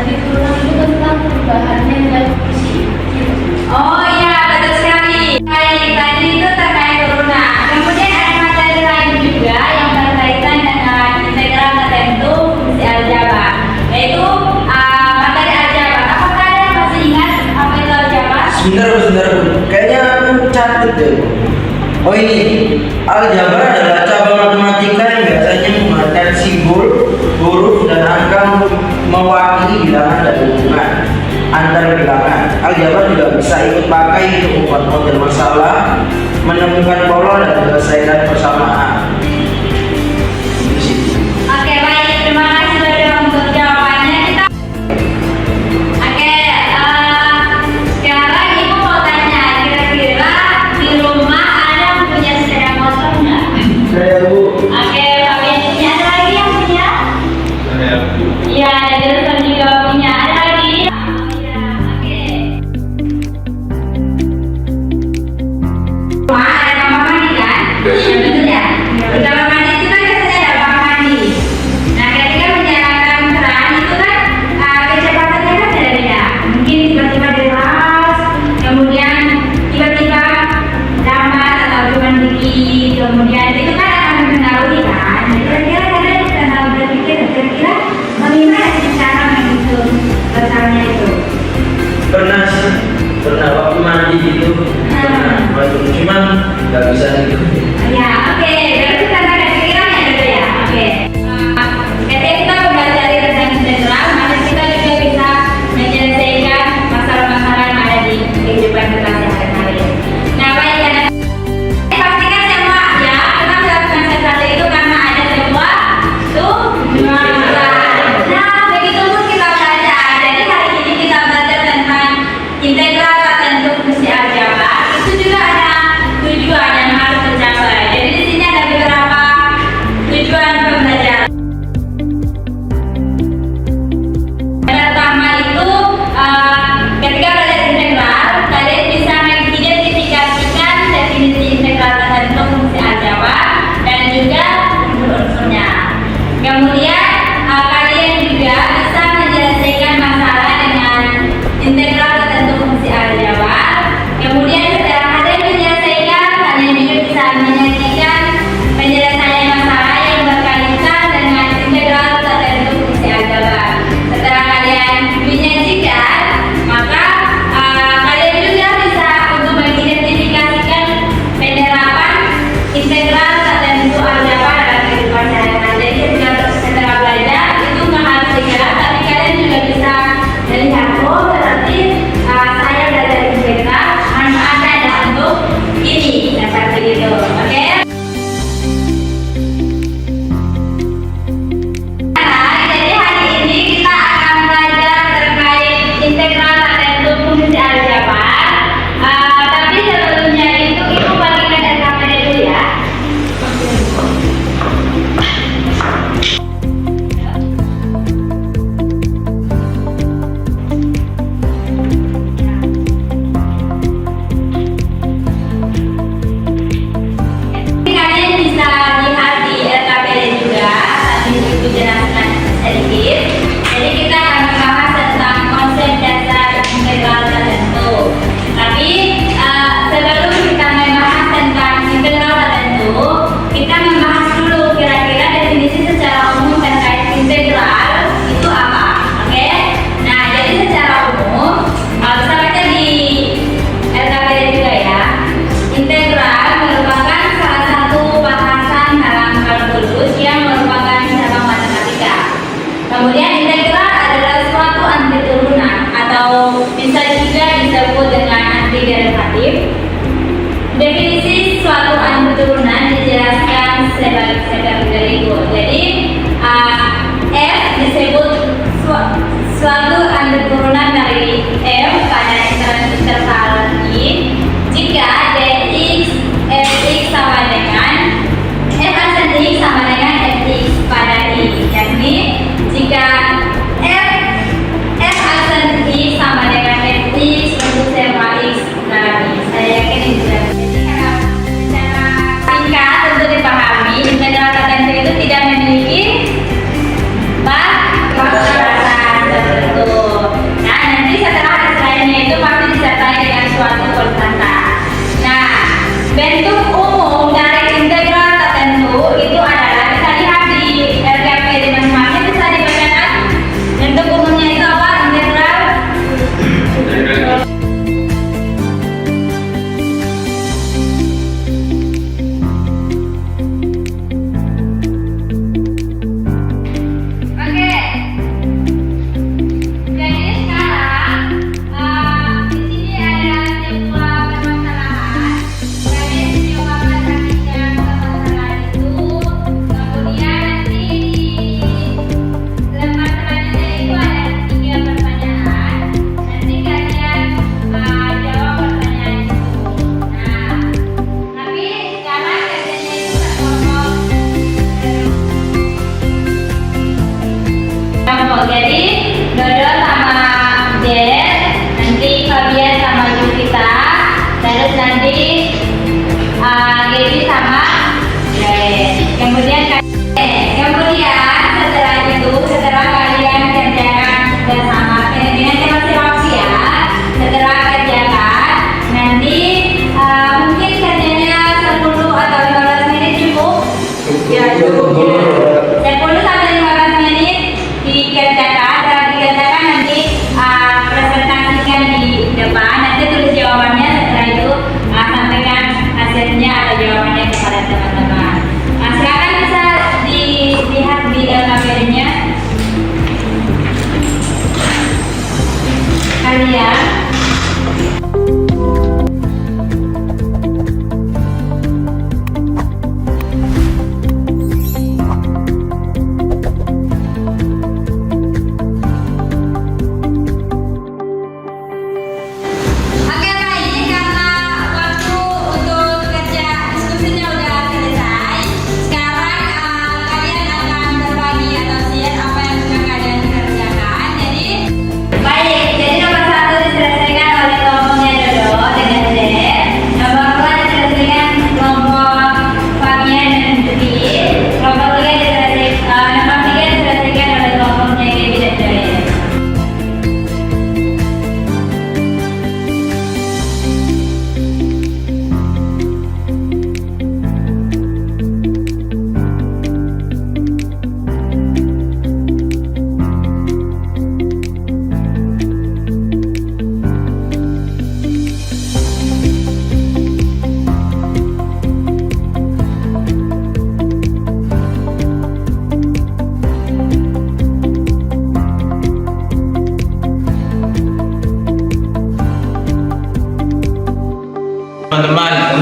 energi turunan itu tentang perubahannya dan visi. Oh iya, betul sekali. Baik, tadi itu terkait turunan. Kemudian ada materi lain juga yang berkaitan dengan integral tertentu fungsi aljabar, yaitu materi aljabar. Apakah ada yang masih ingat apa itu aljabar? Sebentar, kayaknya aku catat deh. Oh ini, aljabar adalah cabang matematika yang biasanya menggunakan simbol, huruf, dan angka untuk mewakili bilangan dan hubungan antar bilangan. Aljabar juga bisa ikut pakai untuk membuat model masalah, menemukan pola, dan menyelesaikan persamaan. Oke, baik. Terima kasih sudah untuk jawabannya. Sekarang Ibu mau tanya, kira-kira di rumah ada yang punya sepeda motor nggak? Saya Bu. Oke, Pak Benny, ada lagi yang punya? Iya, ada Wilson juga punya. Ada lagi? Iya, oke. Rumah ada kamar mandi kan? Ya, betul ya? Di kamar mandi itu kan biasanya ada kamar mandi. Nah, ketika menyalakan keran itu kan kecepatannya kan beda-beda. Mungkin tiba-tiba deras, kemudian tiba-tiba lambat atau cuma dikit, kemudian itu kan akan mempengaruhi kan. Nah, kira-kira kalian pernah berpikir kira-kira bagaimana sih cara menghitung besarnya itu? Pernah sih, pernah waktu mandi gitu. Cuma nggak bisa gitu. Ya, oke. Berarti karena pikirannya ada ya. Oke. Ketika kita mempelajari tentang integral, maka kita juga bisa menyelesaikan masalah-masalah yang ada di kehidupan kita sehari-hari. Nah, baik karena pastikan semua ya, kita melakukan sesuatu itu karena ada sebuah tujuan. Nah, begitu pun kita belajar. Jadi hari ini kita belajar tentang integral tertentu fungsi aljabar. Itu juga ada tujuan yang harus tercapai. Jadi di sini ada beberapa tujuan pembelajaran. Yang pertama itu ketika belajar integral, kalian bisa mengidentifikasikan definisi integral tertentu fungsi aljabar dan juga unsur-unsurnya. Kemudian kalian juga bisa menyelesaikan masalah dengan integral tertentu fungsi aljabar. Kemudian setelah kalian menyelesaikan, kalian juga bisa menyajikan penyelesaian masalah yang berkaitan dengan integral tertentu fungsi aljabar. Setelah kalian menyajikan, maka kalian juga bisa untuk mengidentifikasikan penerapan integral tertentu aljabar dalam kehidupan sehari-hari. Jadi setelah belajar itu nggak harus digerak, tapi kalian juga bisa melihat, oh berarti saya belajar integral, manfaatnya adalah untuk ini, seperti itu. Oke? Jadi hari ini kita akan belajar terkait integral tertentu fungsi aljabar. Tapi sebelumnya itu Ibu bagikan RKPD dulu ya. Kalian bisa lihat di RKPD juga, tadi Ibu jelaskan sedikit. Jadi kita akan membahas tentang konsep dasar integral tertentu. Tapi sebelum kita membahas tentang integral tertentu, kita membahas dulu kira-kira definisi secara umum terkait integral itu apa. Oke? Nah, jadi secara umum, bisa baca di RKPD juga ya. Integral merupakan salah satu bahasan dalam kalkulus yang merupakan cabang matematika. Kemudian integral adalah suatu anti turunan atau bisa juga disebut dengan anti derivatif. Definisi suatu anti turunan dijelaskan seperti berikut. Jadi F disebut suatu anti turunan dari F pada interval I jika dx fx sama dengan f aksen x sama dengan fx pada I, yakni jika f aksen x sama dengan fx untuk semua x dalam I. Saya yakin ini sudah. Jadi secara singkat untuk dipahami, integral tertentu itu tidak memiliki batasan tertentu.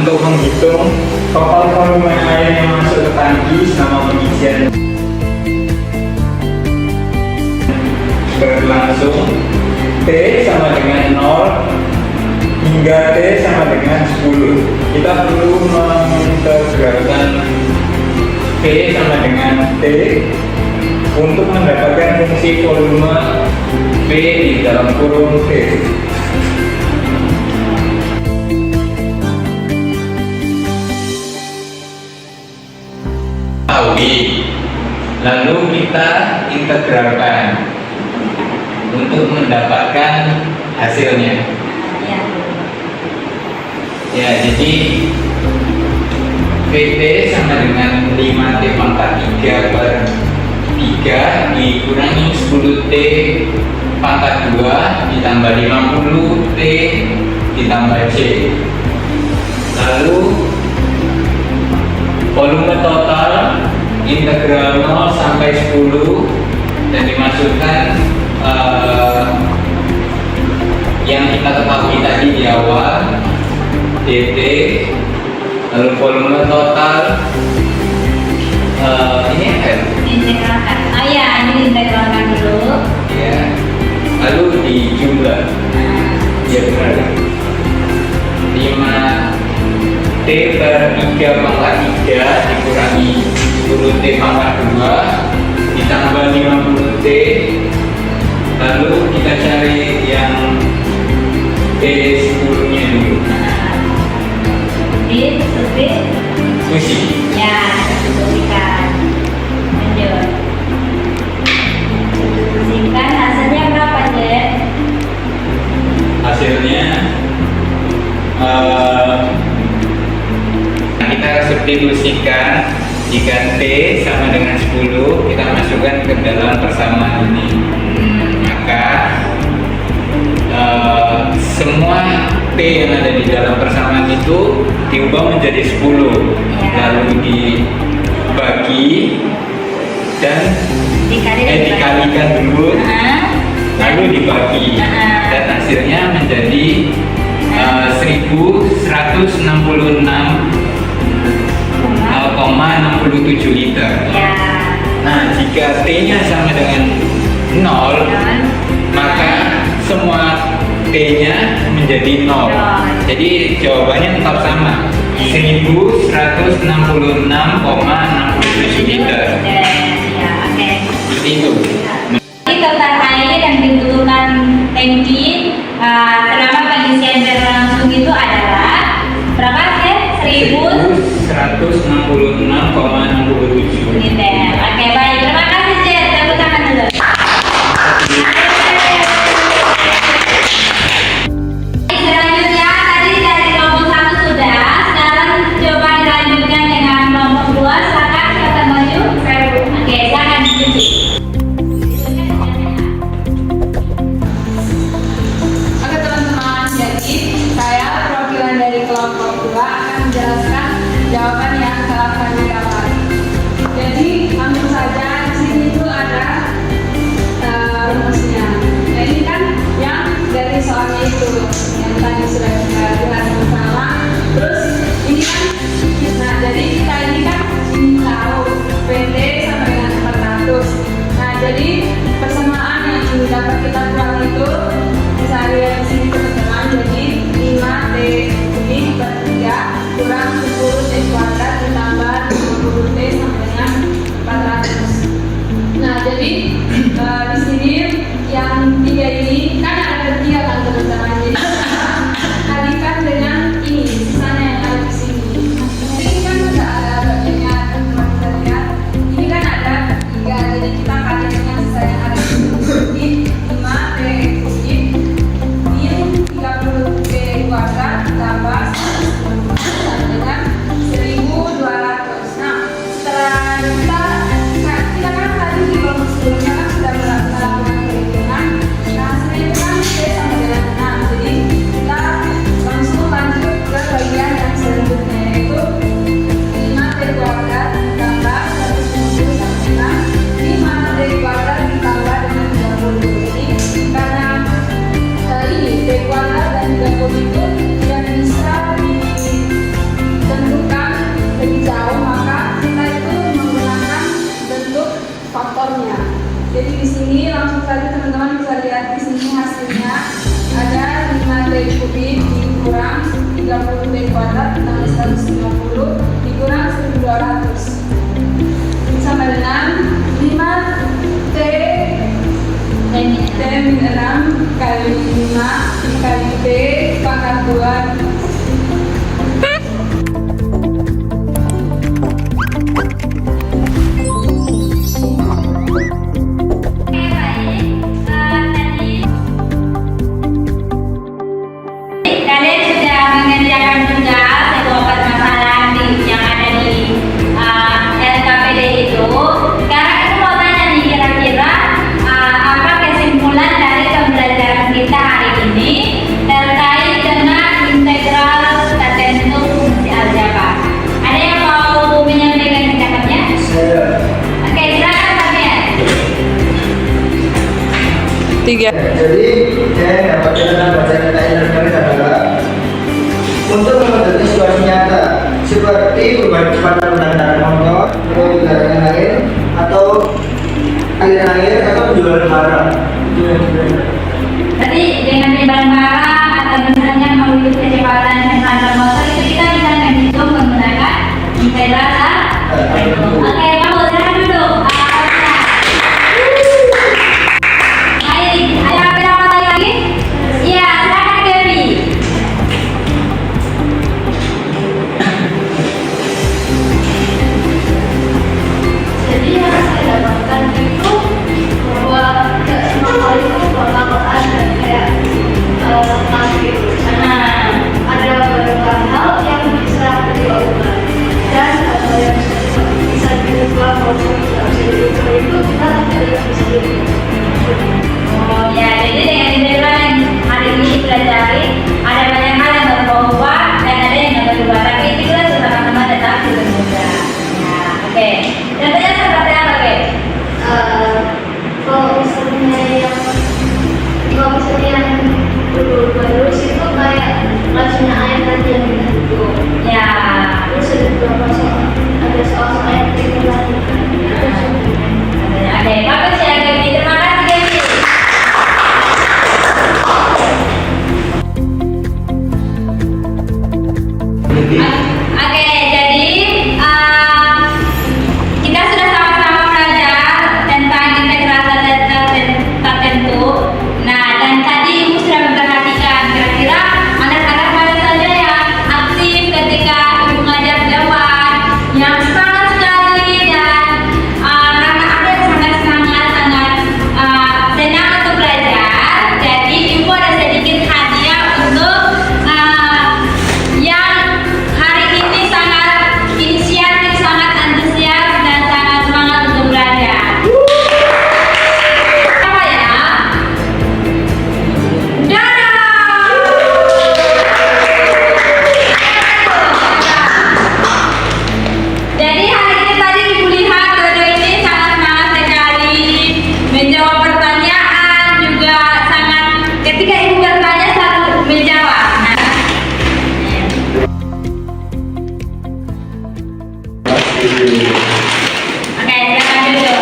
untuk menghitung total volume air yang masuk ke tangki selama pengisian berlangsung. T sama dengan 0 hingga T sama dengan 10. Kita perlu mengintegralkan P sama dengan T untuk mendapatkan fungsi volume P di dalam kurung T. Lalu kita integralkan untuk mendapatkan hasilnya. Ya, jadi PT sama dengan 5T pangkat 3 per 3 dikurangi 10T pangkat 2 ditambah 50T ditambah C. Lalu volume total integral 0 sampai 10 dan dimasukkan yang kita ketahui tadi di awal dt, lalu volume total ini kan Integralkan. Oh ya, ini integralkan dulu. ya, lalu dijumlah ya benar 5T per 3 pangkat 3 dikurangi 10T pangkat 2 ditambah 50T. Lalu kita cari yang T10 nya dulu. Fusi. Ya, fusikan. Lanjut. Fusikan, hasilnya berapa, Jen? Hasilnya kita substitusikan. Jika T sama dengan 10, kita masukkan ke dalam persamaan ini. Maka semua P yang ada di dalam persamaan itu diubah menjadi 10, lalu dibagi dan dikalikan dulu, lalu dibagi, dan hasilnya menjadi 1166,67 liter. Nah, jika T-nya sama dengan 0, maka semua T-nya menjadi 0. Jadi jawabannya tetap sama, 1166,67 liter. Seperti itu. Jadi total air yang dibutuhkan tangki selama pengisian berlangsung itu adalah berapa sih? 1166,67 liter. Oke, baik. Terima kasih, Jen. Tepuk tangan dulu. Selanjutnya tadi dari kelompok 1 sudah. Sekarang coba dilanjutkan dengan kelompok 2. Silakan siapa maju? Oke, silakan dicuci. Oke teman-teman, jadi saya perwakilan dari kelompok 2 akan menjelaskan jawaban yang telah kami dapat. Jadi min 6 kali 5 dikali B pangkat 2. Kalian sudah mengerjakan juga sebuah masalah yang ada di LKPD itu. Sekarang aku mau tanya nih, kira-kira apa kesimpulan dari pembelajaran kita hari ini terkait dengan integral tertentu fungsi aljabar? Ada yang mau menyampaikan pendapatnya? Saya. Oke, silakan Fabian. 3. Jadi saya dapat dengan baca kata internet adalah untuk menghadapi situasi nyata seperti perubahan kecepatan menggunakan motor, kendaraan air, atau aliran air atau penjualan barang. Itu yang sebenarnya. Tadi dengan timbangan barang atau misalnya melalui kecepatan kendaraan motor itu kita bisa menghitung menggunakan integral tertentu. Oke, kamu silakan duduk. Baik, ada berapa kali lagi? Iya, silakan Gaby. Jadi yang saya dapatkan itu bahwa tidak semua hal itu bakal ada kayak nanti ada beberapa hal yang bisa diubah dan ada yang bisa diubah maupun tidak bisa diubah itu kita tidak bisa diubah. Oh ya, jadi dengan integral yang hari ini dipelajari ada banyak hal yang berubah dan ada yang nggak berubah, tapi integral sudah sama-sama tetap berubah. Nah, oke. Contohnya seperti apa, Beb? Kalau misalnya yang lurus itu kayak rajinnya air tadi yang kita hitung. Ya. Terus ada beberapa soal, ada soal-soal yang kita lakukan. Oke, bagus ya Gaby. Terima kasih Gaby. Oke, jadi kita sudah sama-sama belajar tentang integral tertentu. Nah, dan tadi Ibu sudah memperhatikan kira-kira anak-anak mana saja yang aktif ketika Ibu ngajar jawaban, yang semangat sekali dan karena ada yang sangat senang untuk belajar. Jadi Ibu ada sedikit hadiah untuk yang hari ini sangat inisiatif, sangat antusias dan sangat semangat untuk belajar. Apa ya? Jadi hari ini tadi Ibu lihat Dodo ini sangat semangat sekali menjawab pertanyaan, juga sangat ketika Ibu bertanya selalu menjawab. Nah, oke, silakan duduk.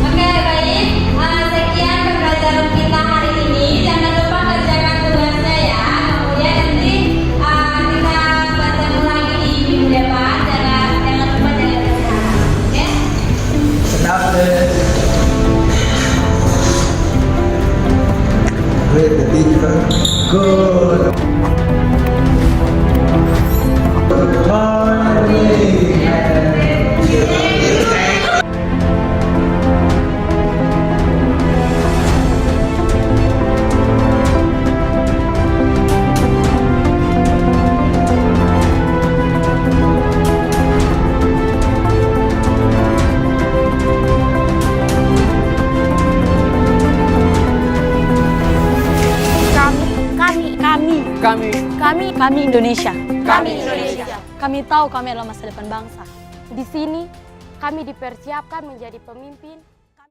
Oke, baik. Sekian pembelajaran kita hari ini. Jangan lupa kerjakan tugasnya ya. Kemudian nanti kita bertemu lagi di minggu depan. Jangan lupa jaga kesehatan. Oke? Senang deh. Great, the teacher. Good. Good morning. Kami Indonesia. Kami tahu kami adalah masa depan bangsa. Di sini kami dipersiapkan menjadi pemimpin